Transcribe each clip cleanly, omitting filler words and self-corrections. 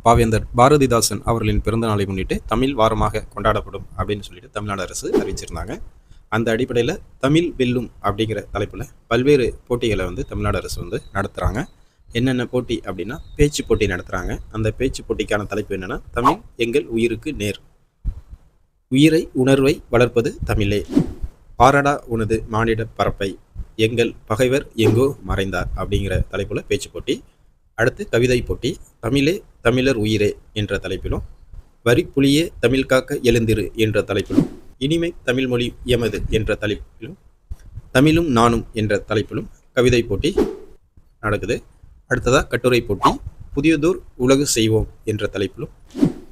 பாவேந்தர் பாரதிதாசன் அவர்களின் பிறந்த நாளை முன்னிட்டு தமிழ் வாரமாக கொண்டாடப்படும் அப்படின்னு சொல்லிட்டு தமிழ்நாடு அரசு அறிவிச்சிருந்தாங்க. அந்த அடிப்படையில் தமிழ் வெல்லும் அப்படிங்கிற தலைப்பில் பல்வேறு போட்டிகளை தமிழ்நாடு அரசு நடத்துகிறாங்க. என்னென்ன போட்டி அப்படின்னா பேச்சு போட்டி நடத்துகிறாங்க. அந்த பேச்சு போட்டிக்கான தலைப்பு என்னென்னா தமிழ் எங்கள் உயிருக்கு நேர், உயிரை உணர்வை வளர்ப்பது தமிழே, பாரடா உனது மானிட பரப்பை, எங்கள் பகைவர் எங்கோ மறைந்தார் அப்படிங்கிற தலைப்பில் பேச்சு போட்டி. அடுத்து கவிதை போட்டி, தமிழே தமிழர் உயிரே என்ற தலைப்பிலும், வரி புலியே தமிழ் காக்க எழுந்திரு என்ற தலைப்பிலும், இனிமை தமிழ் மொழி எமது என்ற தலைப்பிலும், தமிழும் நானும் என்ற தலைப்பிலும் கவிதை போட்டி நடக்குது. அடுத்ததாக கட்டுரை போட்டி, புதியதோர் உலகு செய்வோம் என்ற தலைப்பிலும்,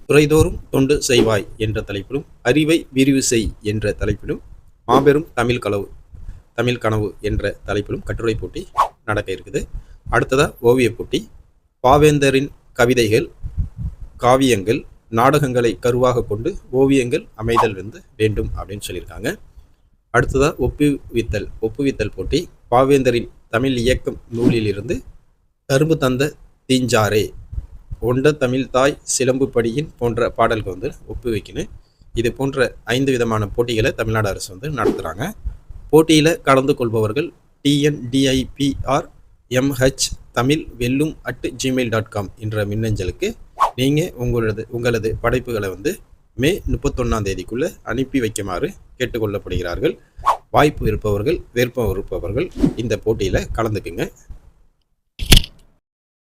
துறைதோறும் தொண்டு செய்வாய் என்ற தலைப்பிலும், அறிவை விரிவு செய் என்ற தலைப்பிலும், மாபெரும் தமிழ் கனவு என்ற தலைப்பிலும் கட்டுரை போட்டி நடக்க இருக்குது. அடுத்ததாக ஓவிய போட்டி, பாவேந்தரின் கவிதைகள், காவியங்கள், நாடகங்களை கருவாக கொண்டு ஓவியங்கள் அமைதல் வேண்டும் அப்படின்னு சொல்லியிருக்காங்க. அடுத்ததாக ஒப்புவித்தல் போட்டி, பாவேந்தரின் தமிழ் இயக்கம் நூலிலிருந்து கரும்பு தந்த தீஞ்சாரே, ஒண்ட தமிழ் தாய் சிலம்பு படியின் போன்ற பாடல்கள் ஒப்புவிக்கணும். இது போன்ற 5 விதமான போட்டிகளை தமிழ்நாடு அரசு நடத்துகிறாங்க. போட்டியில் கலந்து கொள்பவர்கள் TNDIPR MH தமிழ் வெல்லும்@gmail.com என்ற மின்னஞ்சலுக்கு நீங்கள் உங்களது படைப்புகளை மே 31ஆம் தேதிக்குள்ளே அனுப்பி வைக்குமாறு கேட்டுக்கொள்ளப்படுகிறார்கள். வாய்ப்பு இருப்பவர்கள், விருப்பம் இருப்பவர்கள் இந்த போட்டியில் கலந்துக்குங்க.